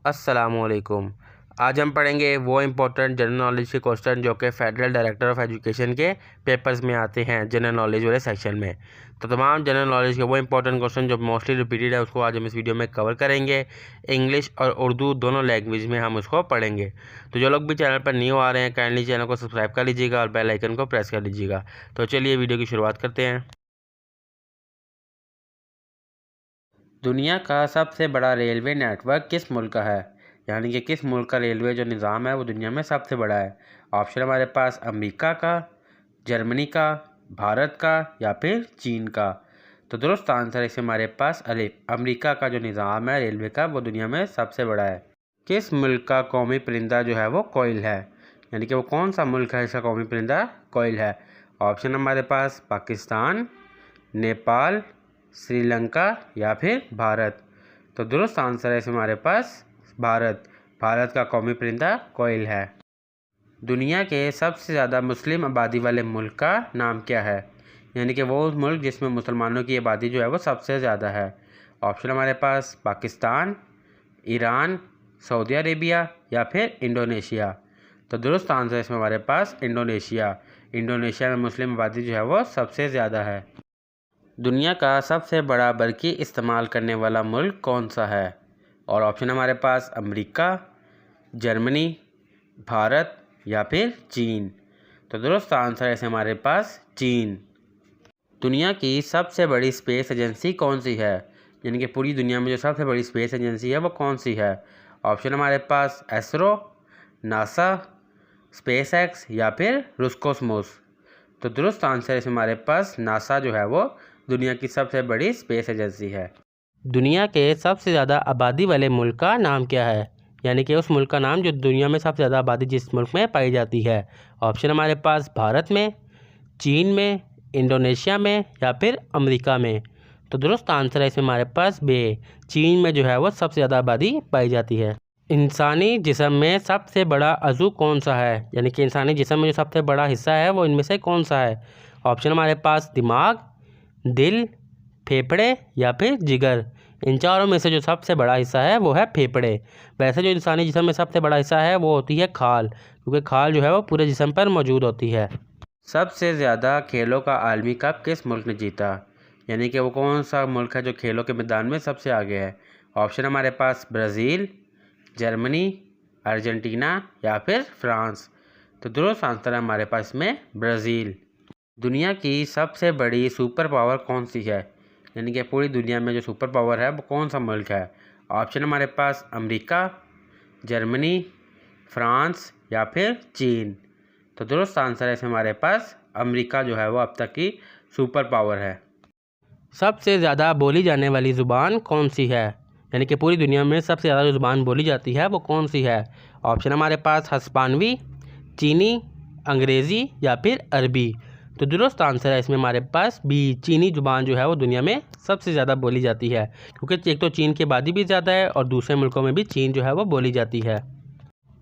अस्सलामुअलैकुम। आज हम पढ़ेंगे वो इम्पोर्टेंट जनरल नॉलेज के क्वेश्चन जो कि फेडरल डायरेक्टर ऑफ एजुकेशन के पेपर्स में आते हैं जनरल नॉलेज वाले सेक्शन में। तो तमाम जनरल नॉलेज के वो इम्पोर्टेंट क्वेश्चन जो मोस्टली रिपीटेड है उसको आज हम इस वीडियो में कवर करेंगे। इंग्लिश और उर्दू दोनों लैंग्वेज में हम उसको पढ़ेंगे। तो जो लोग भी चैनल पर न्यू आ रहे हैं काइंडली चैनल को सब्सक्राइब कर लीजिएगा और बेल आइकन को प्रेस कर लीजिएगा। तो चलिए वीडियो की शुरुआत करते हैं। दुनिया का सबसे बड़ा रेलवे नेटवर्क किस मुल्क का है? यानी कि किस मुल्क का रेलवे जो निज़ाम है वो दुनिया में सबसे बड़ा है? ऑप्शन हमारे पास अमेरिका का, जर्मनी का, भारत का या फिर चीन का। तो दुरुस्त आंसर इसमें हमारे पास अमेरिका का जो निज़ाम है रेलवे का वो दुनिया में सबसे बड़ा है। किस मुल्क का कौमी परिंदा जो है वो कोयल है? यानी कि वो कौन सा मुल्क है इसका कौमी परिंदा कोयल है? ऑप्शन हमारे पास पाकिस्तान, नेपाल, श्रीलंका या फिर भारत। तो दुरुस्त आंसर है इसमें हमारे पास भारत। भारत का कौमी परिंदा कोयल है। दुनिया के सबसे ज़्यादा मुस्लिम आबादी वाले मुल्क का नाम क्या है? यानी कि वो मुल्क जिसमें मुसलमानों की आबादी जो है वो सबसे ज़्यादा है। ऑप्शन हमारे पास पाकिस्तान, ईरान, सऊदी अरेबिया या फिर इंडोनेशिया। तो दुरुस्त आंसर इसमें हमारे पास इंडोनेशिया। इंडोनेशिया में मुस्लिम आबादी जो है वो सबसे ज़्यादा है। दुनिया का सबसे बड़ा बरकी इस्तेमाल करने वाला मुल्क कौन सा है? और ऑप्शन हमारे पास अमेरिका, जर्मनी, भारत या फिर चीन। तो दुरुस्त आंसर है हमारे पास चीन। दुनिया की सबसे बड़ी स्पेस एजेंसी कौन सी है? यानी कि पूरी दुनिया में जो सबसे बड़ी स्पेस एजेंसी है वो कौन सी है? ऑप्शन हमारे पास एसरो, नासा, स्पेस एक्स या फिर रोस्कोसमोस। तो दुरुस्त आंसर इसमें हमारे पास नासा जो है वो दुनिया की सबसे बड़ी स्पेस एजेंसी है। दुनिया के सबसे ज़्यादा आबादी वाले मुल्क का नाम क्या है? यानी कि उस मुल्क का नाम जो दुनिया में सबसे ज़्यादा आबादी जिस मुल्क में पाई जाती है। ऑप्शन हमारे पास भारत में, चीन में, इंडोनेशिया में या फिर अमेरिका में। तो दुरुस्त आंसर है इसमें हमारे पास बे। चीन में जो है वो सबसे ज़्यादा आबादी पाई जाती है। इंसानी जिस्म में सबसे बड़ा अज़ू कौन सा है? यानी कि इंसानी जिस्म में जो सबसे बड़ा हिस्सा है वो इनमें से कौन सा है? ऑप्शन हमारे पास दिमाग, दिल, फेफड़े या फिर जिगर। इन चारों में से जो सबसे बड़ा हिस्सा है वो है फेफड़े। वैसे जो इंसानी जिस्म में सबसे बड़ा हिस्सा है वो होती है खाल, क्योंकि खाल जो है वो पूरे जिस्म पर मौजूद होती है। सबसे ज़्यादा खेलों का आलमी कप किस मुल्क ने जीता? यानी कि वो कौन सा मुल्क है जो खेलों के मैदान में सबसे आगे है? ऑप्शन हमारे पास ब्राज़ील, जर्मनी, अर्जेंटीना या फिर फ्रांस। तो दुरुस्त आंसर है हमारे पास में ब्राज़ील। दुनिया की सबसे बड़ी सुपर पावर कौन सी है? यानी कि पूरी दुनिया में जो सुपर पावर है वो कौन सा मुल्क है? ऑप्शन हमारे पास अमेरिका, जर्मनी, फ्रांस या फिर चीन। तो दुरुस्त आंसर है इसमें हमारे पास अमेरिका जो है वो अब तक की सुपर पावर है। सबसे ज़्यादा बोली जाने वाली ज़ुबान कौन सी है? यानी कि पूरी दुनिया में सबसे ज़्यादा जो ज़ुबान बोली जाती है वो कौन सी है? ऑप्शन हमारे पास हस्पानवी, चीनी, अंग्रेज़ी या फिर अरबी। तो दुरुस्त आंसर है इसमें हमारे पास बी। चीनी ज़ुबान जो है वो दुनिया में सबसे ज़्यादा बोली जाती है, क्योंकि एक तो चीन की आबादी भी ज़्यादा है और दूसरे मुल्कों में भी चीन जो है वो बोली जाती है।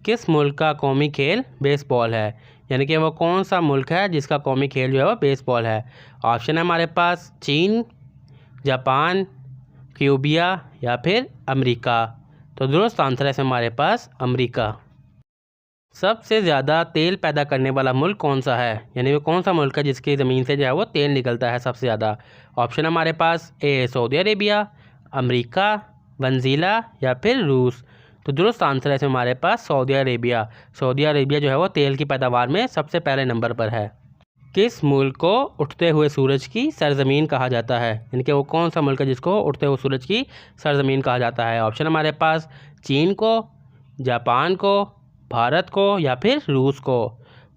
किस मुल्क का कौमी खेल बेसबॉल है? यानी कि वो कौन सा मुल्क है जिसका कौमी खेल जो है वो बेसबॉल है? ऑप्शन है हमारे पास चीन, जापान, क्यूबिया या फिर अमेरिका। तो दुरुस्त आंसर है इसमें हमारे पास अमेरिका। सबसे ज़्यादा तेल पैदा करने वाला मुल्क कौन सा है? यानी वो कौन सा मुल्क है जिसकी ज़मीन से जो है वो तेल निकलता है सबसे ज़्यादा? ऑप्शन हमारे पास ए सऊदी अरेबिया, अमेरिका, वेनेज़ुएला या फिर रूस। तो दुरुस्त आंसर है इसमें हमारे पास सऊदी अरेबिया। सऊदी अरेबिया जो है वो तेल की पैदावार में सबसे पहले नंबर पर है। किस मुल्क को उठते हुए सूरज की सरजमीन कहा जाता है? यानी कि वो कौन सा मुल्क है जिसको उठते हुए सूरज की सरजमीन कहा जाता है? ऑप्शन हमारे पास चीन को, जापान को, भारत को या फिर रूस को।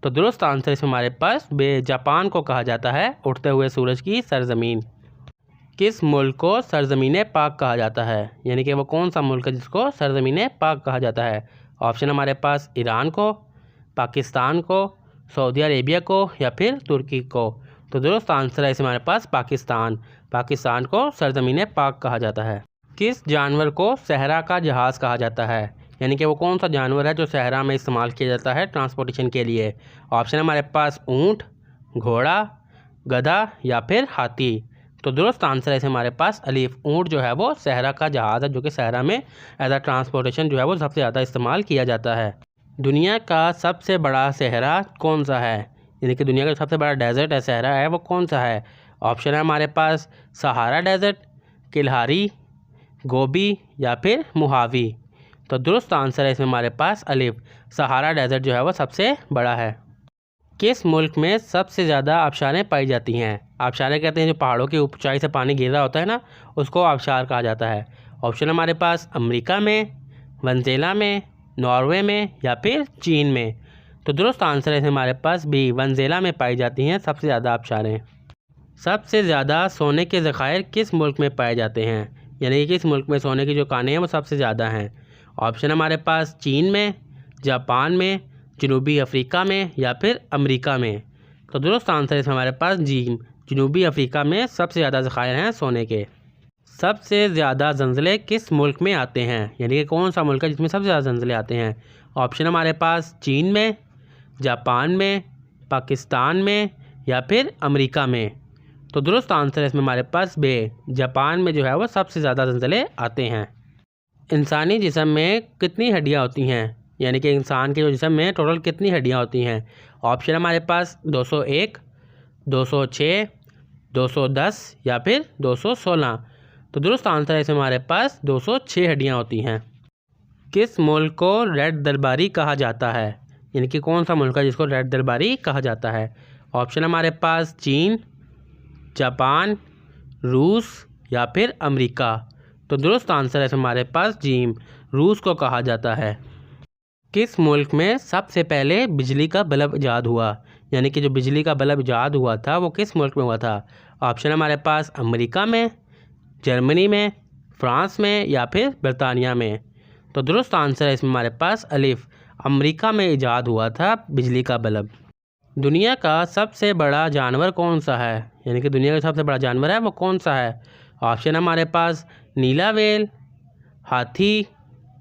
तो दुरुस्त आंसर इसमें हमारे पास जापान को कहा जाता है उठते हुए सूरज की सरजमीन। किस मुल्क को सरजमीन पाक कहा जाता है? यानी कि वो कौन सा मुल्क है जिसको सरजमीन पाक कहा जाता है? ऑप्शन हमारे पास ईरान को, पाकिस्तान को, सऊदी अरेबिया को या फिर तुर्की को। तो दुरुस्त आंसर है इसमें हमारे पास पाकिस्तान। पाकिस्तान को सरजमीन पाक कहा जाता है। किस जानवर को सहरा का जहाज़ कहा जाता है? यानी कि वो कौन सा जानवर है जो सहरा में इस्तेमाल किया जाता है ट्रांसपोर्टेशन के लिए? ऑप्शन हमारे पास ऊँट, घोड़ा, गधा या फिर हाथी। तो दुरुस्त आंसर है इसमें हमारे पास अलीफ। ऊँट जो है वो सहरा का जहाज़ है, जो कि सहरा में एज अ ट्रांसपोर्टेशन जो है वो सबसे ज़्यादा इस्तेमाल किया जाता है। दुनिया का सबसे बड़ा सहरा कौन सा है, यानी कि दुनिया का सबसे बड़ा डेजर्ट है, सहरा है, वो कौन सा है? ऑप्शन है हमारे पास सहारा डेजर्ट, किलहारी, गोबी या फिर मोहावी। तो दुरुस्त आंसर है इसमें हमारे पास अलिफ। सहारा डेजर्ट जो है वो सबसे बड़ा है। किस मुल्क में सबसे ज़्यादा आबशारें पाई जाती हैं? आबशारें कहते हैं जो पहाड़ों की ऊंचाई से पानी गिर रहा होता है ना, उसको आबशार कहा जाता है। ऑप्शन हमारे पास अमेरिका में, वेनेज़ुएला में, नॉर्वे में या फिर चीन में। तो दुरुस्त आंसर है हमारे पास बी, वेनेज़ुएला में पाई जाती हैं सबसे ज़्यादा आबशारें। सबसे ज़्यादा सोने के ज़खायर किस मुल्क में पाए जाते हैं, यानी कि किस मुल्क में सोने की जो कानें हैं वो सबसे ज़्यादा हैं? ऑप्शन हमारे पास चीन में, जापान में, जनूबी अफ्रीका में या फिर अमेरिका में। तो दुरुस्त आंसर है हमारे पास जी, जनूबी अफ्रीका में सबसे ज़्यादा ज़खायर हैं सोने के। सबसे ज़्यादा ज़लज़ले किस मुल्क में आते हैं, यानी कि कौन सा मुल्क है जिसमें सबसे ज़्यादा ज़लज़ले आते हैं? ऑप्शन हमारे पास चीन में, जापान में, पाकिस्तान में या फिर अमेरिका में। तो दुरुस्त आंसर है इसमें हमारे पास बे, जापान में जो है वो सबसे ज़्यादा ज़लज़ले आते हैं। इंसानी जिस्म में कितनी हड्डियाँ होती हैं, यानी कि इंसान के जो जिस्म में टोटल कितनी हड्डियाँ होती हैं? ऑप्शन हमारे पास 201, 206, 210 या फिर 216। तो दुरुस्त आंसर है इसमें हमारे पास 206 हड्डियाँ होती हैं। किस मुल्क को रेड दरबारी कहा जाता है, यानी कि कौन सा मुल्क है जिसको रेड दरबारी कहा जाता है? ऑप्शन हमारे पास चीन, जापान, रूस या फिर अमेरिका। तो दुरुस्त आंसर है हमारे पास जीम, रूस को कहा जाता है। किस मुल्क में सबसे पहले बिजली का बल्ब इजाद हुआ, यानी कि जो बिजली का बल्ब इजाद हुआ था वो किस मुल्क में हुआ था? ऑप्शन हमारे पास अमेरिका में, जर्मनी में, फ्रांस में या फिर बरतानिया में। तो दुरुस्त आंसर है इसमें हमारे पास अलिफ, अमेरिका में इजाद हुआ था बिजली का बल्ब। दुनिया का सबसे बड़ा जानवर कौन सा है, यानी कि दुनिया का सबसे बड़ा जानवर है वो कौन सा है? ऑप्शन हमारे पास नीला व्हेल, हाथी,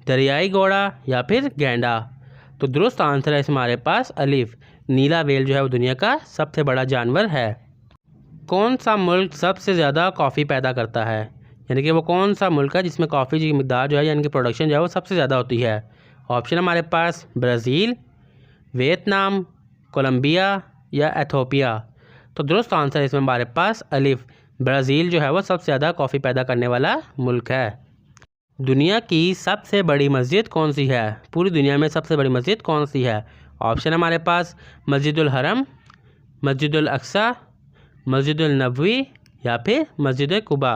दरियाई घोड़ा या फिर गैंडा। तो दुरुस्त आंसर है हमारे पास अलिफ, नीला व्हेल जो है वो दुनिया का सबसे बड़ा जानवर है। कौन सा मुल्क सबसे ज़्यादा कॉफ़ी पैदा करता है, यानी कि वो कौन सा मुल्क है जिसमें कॉफ़ी की मिकदार जो है यानी कि प्रोडक्शन जो है वो सबसे ज़्यादा होती है? ऑप्शन हमारे पास ब्राज़ील, वियतनाम, कोलंबिया या एथोपिया। तो दुरुस्त आंसर है इसमें हमारे पास अलिफ, ब्राज़ील जो है वो सबसे ज़्यादा कॉफ़ी पैदा करने वाला मुल्क है। दुनिया की सबसे बड़ी मस्जिद कौन सी है, पूरी दुनिया में सबसे बड़ी मस्जिद कौन सी है? ऑप्शन हमारे पास मस्जिदुल हरम, मस्जिदुल अक्सा, मस्जिदुल नबवी या फिर मस्जिद कुबा।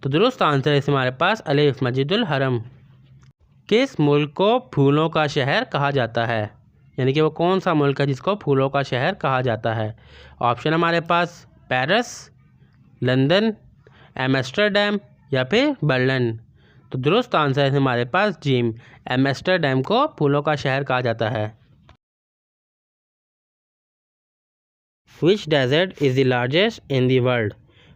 तो दुरुस्त आंसर है इसमें हमारे पास अलिफ, मस्जिदुल हरम। किस मुल्क को फूलों का शहर कहा जाता है, यानी कि वो कौन सा मुल्क है जिसको फूलों का शहर कहा जाता है? ऑप्शन हमारे पास पेरिस, लंदन, एम्स्टर्डम या फिर बर्लिन। तो दुरुस्त आंसर है हमारे पास जीम, एम्स्टर्डम को फूलों का शहर कहा जाता है। Which desert is the largest in the world,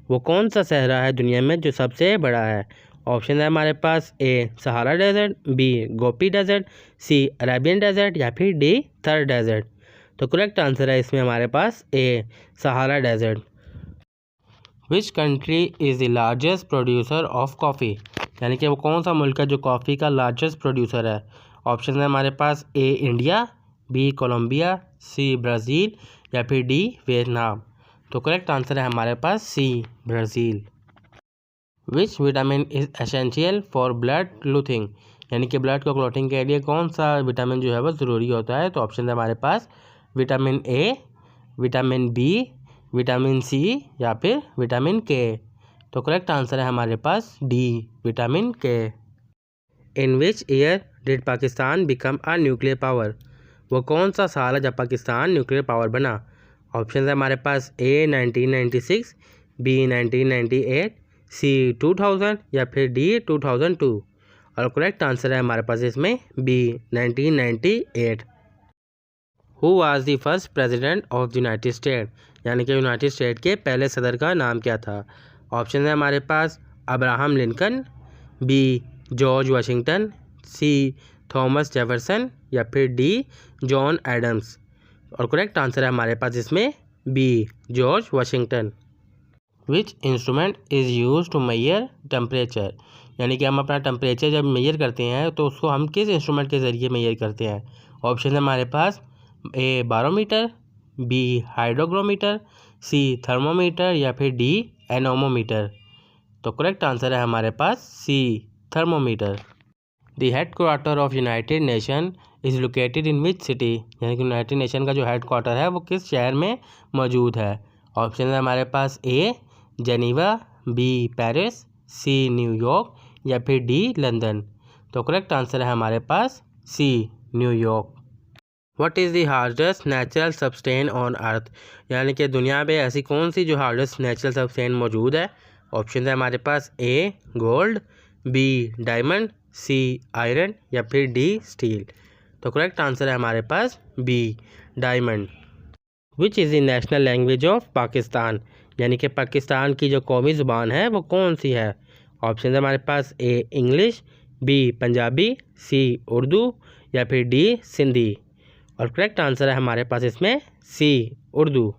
वो कौन सा सहरा है दुनिया में जो सबसे बड़ा है? ऑप्शन है हमारे पास A Sahara desert, B Gopi desert, C Arabian desert या फिर डी थर डेजर्ट। तो करेक्ट आंसर है इसमें हमारे पास A Sahara desert. Which country is the largest producer of coffee, यानी कि वो कौन सा मुल्क है जो कॉफ़ी का लार्जेस्ट प्रोड्यूसर है? ऑप्शन है हमारे पास A India, B Colombia, C Brazil या फिर डी वियतनाम। तो करेक्ट आंसर है हमारे पास C Brazil. Which vitamin is essential for blood clotting, यानी कि ब्लड को क्लॉटिंग के लिए कौन सा विटामिन जो है वो ज़रूरी होता है? तो ऑप्शन है हमारे पास vitamin A, vitamin B, vitamin C या फिर विटामिन के। तो करेक्ट आंसर है हमारे पास D vitamin K. In which year did Pakistan become a nuclear power, वो कौन सा साल है जब पाकिस्तान न्यूक्लियर पावर बना? ऑप्शन है हमारे पास ए 1996, बी 1998, सी 2000 या फिर डी 2002। और करेक्ट आंसर है हमारे पास इसमें B 1998। Who was the first president of the United State, यानी कि यूनाइटेड स्टेट के पहले सदर का नाम क्या था? ऑप्शन है हमारे पास Abraham Lincoln, B George Washington, C Thomas Jefferson या फिर डी जॉन एडम्स। और करेक्ट आंसर है हमारे पास इसमें B George Washington. Which instrument is use to measure temperature, यानी कि हम अपना टेम्परेचर जब मेजर करते हैं तो उसको हम किस इंस्ट्रूमेंट के ज़रिए मेजर करते हैं। ऑप्शन है हमारे पास A barometer, B hygrometer, C thermometer या फिर डी एनोमोमीटर। तो करेक्ट आंसर है हमारे पास C thermometer. The head quarter of United Nation is located in which city, यानी कि यूनाइटेड नेशन का जो हेड क्वार्टर है वो किस शहर में मौजूद है। ऑप्शन है हमारे पास A Geneva, B Paris, C New York या फिर डी लंदन। तो करेक्ट आंसर है हमारे पास C New York. What is the hardest natural substance on earth, यानी कि दुनिया में ऐसी कौन सी जो हार्डेस्ट नेचुरल सब्सटेन मौजूद है। ऑप्शन है हमारे पास A gold, B diamond, C iron या फिर डी स्टील। तो करेक्ट आंसर है हमारे पास B diamond. Which is the national language of Pakistan, यानी कि पाकिस्तान की जो कौमी ज़ुबान है वो कौन सी है। ऑप्शन है हमारे पास ए इंग्लिश, बी पंजाबी, सी उर्दू या फिर डी सिंधी। और करेक्ट आंसर है हमारे पास इसमें C Urdu.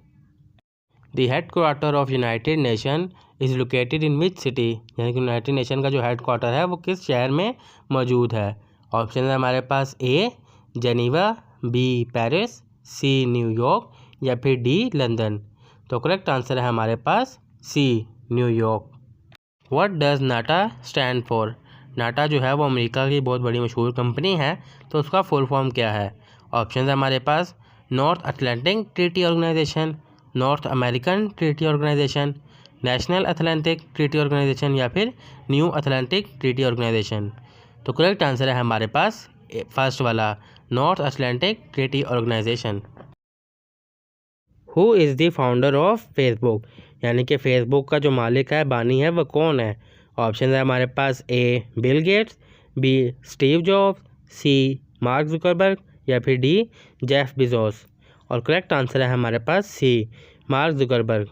The head quarter of United Nation is located in which city, यानी कि यूनाइटेड नेशन का जो हेड क्वार्टर है वो किस शहर में मौजूद है। ऑप्शन है हमारे पास A Geneva, B Paris, C New York या फिर डी लंदन। तो करेक्ट आंसर है हमारे पास C New York. What does NATA stand for, NATA जो है वो अमेरिका की बहुत बड़ी मशहूर कंपनी है, तो उसका फुल फॉर्म क्या है। ऑप्शन है हमारे पास North Atlantic Treaty Organization, North American Treaty Organization, National Atlantic Treaty Organization या फिर न्यू अटलांटिक ट्रीटी ऑर्गेनाइजेशन। तो करेक्ट आंसर है हमारे पास फर्स्ट वाला North Atlantic Treaty Organization. Who is the founder of Facebook, यानी कि फेसबुक का जो मालिक है, बानी है, वो कौन है। ऑप्शन है हमारे पास A Bill Gates, B Steve Jobs, C Mark Zuckerberg या फिर डी जेफ बेजोस। और करेक्ट आंसर है हमारे पास C Mark Zuckerberg.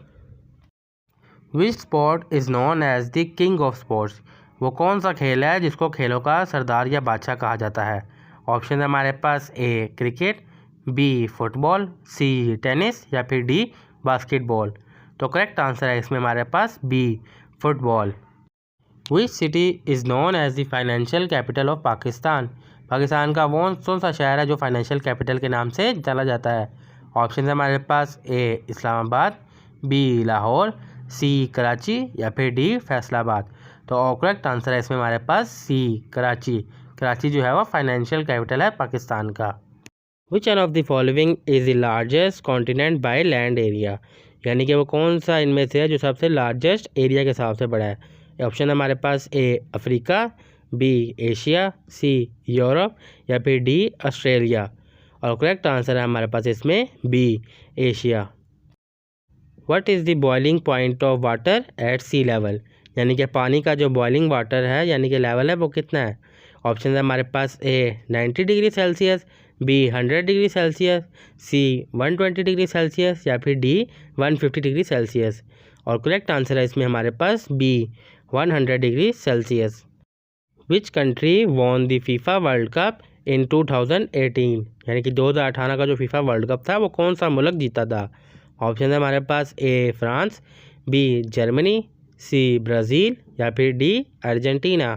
Which sport is known as the king of sports, वो कौन सा खेल है जिसको खेलों का सरदार या बादशाह कहा जाता है। ऑप्शन है हमारे पास A cricket, B football, C tennis या फिर डी बास्केटबॉल। तो करेक्ट आंसर है इसमें हमारे पास B football. Which city is known as the financial capital of Pakistan, Pakistan का वो कौन सा शहर है जो फाइनेंशियल कैपिटल के नाम से जाना जाता है। ऑप्शन है हमारे पास ए इस्लामाबाद, बी लाहौर, सी कराची या फिर डी फैसलाबाद। तो करेक्ट आंसर है इसमें हमारे पास सी कराची, कराची जो है वो फाइनेंशियल कैपिटल है पाकिस्तान का। Which one of the following is the largest continent by land area, यानी कि वो कौन सा इनमें से है जो सबसे लार्जेस्ट एरिया के हिसाब से बड़ा है। ऑप्शन है हमारे पास A Africa, B Asia, C Europe या फिर डी ऑस्ट्रेलिया। और करेक्ट आंसर है हमारे पास इसमें B Asia. What is the boiling point of water at sea level, यानी कि पानी का जो बॉइलिंग वाटर है यानी कि लेवल है वो कितना है। ऑप्शन है हमारे पास A 90 degree Celsius, B 100 degree Celsius, C 120 degree Celsius या फिर डी 150 डिग्री सेल्सियस। और करेक्ट आंसर है इसमें हमारे पास B 100 degree Celsius. Which country won the FIFA World Cup in 2018, यानी कि 2018 का जो फीफा वर्ल्ड कप था वो कौन सा मुल्क जीता था। ऑप्शन है हमारे पास A France, B Germany, C Brazil या फिर डी अर्जेंटीना।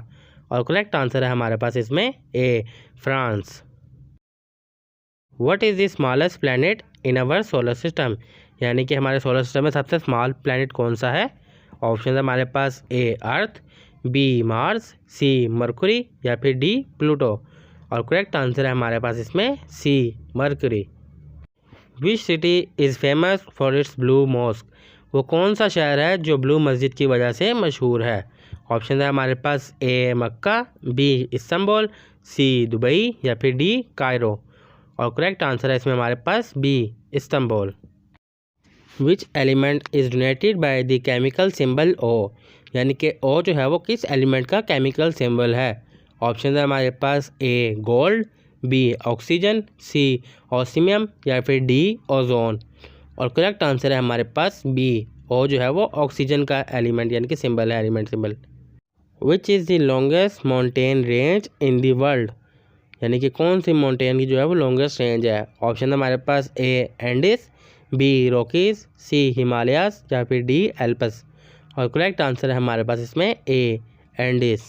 और करेक्ट आंसर है हमारे पास इसमें A France. What is the smallest planet in our solar system, यानी कि हमारे सोलर सिस्टम में सबसे स्मॉल प्लैनेट कौन सा है। ऑप्शन है हमारे पास A earth, B Mars, C Mercury या फिर डी प्लूटो। और करेक्ट आंसर है हमारे पास इसमें C Mercury. Which city is famous for its blue mosque, वो कौन सा शहर है जो ब्लू मस्जिद की वजह से मशहूर है। ऑप्शन है हमारे पास A Mecca, B Istanbul, C Dubai या फिर डी कायरो। और करेक्ट आंसर है इसमें हमारे पास B Istanbul. Which element is donated by the chemical symbol O, यानी कि ओ जो है वो किस एलिमेंट का केमिकल सिंबल है। ऑप्शन है हमारे पास A gold, B oxygen, C osmium या फिर डी ओजोन। और करेक्ट आंसर है हमारे पास बी ओ जो है वो ऑक्सीजन का एलिमेंट यानी कि सिंबल है, element symbol. Which is the longest mountain range in the world, यानी कि कौन सी माउंटेन की जो है वो लॉन्गेस्ट रेंज है। ऑप्शन है हमारे पास ए एंडिस, बी रॉकीज, सी हिमालयास या फिर डी एल्पस। और करेक्ट आंसर है हमारे पास इसमें ए, एंडीज।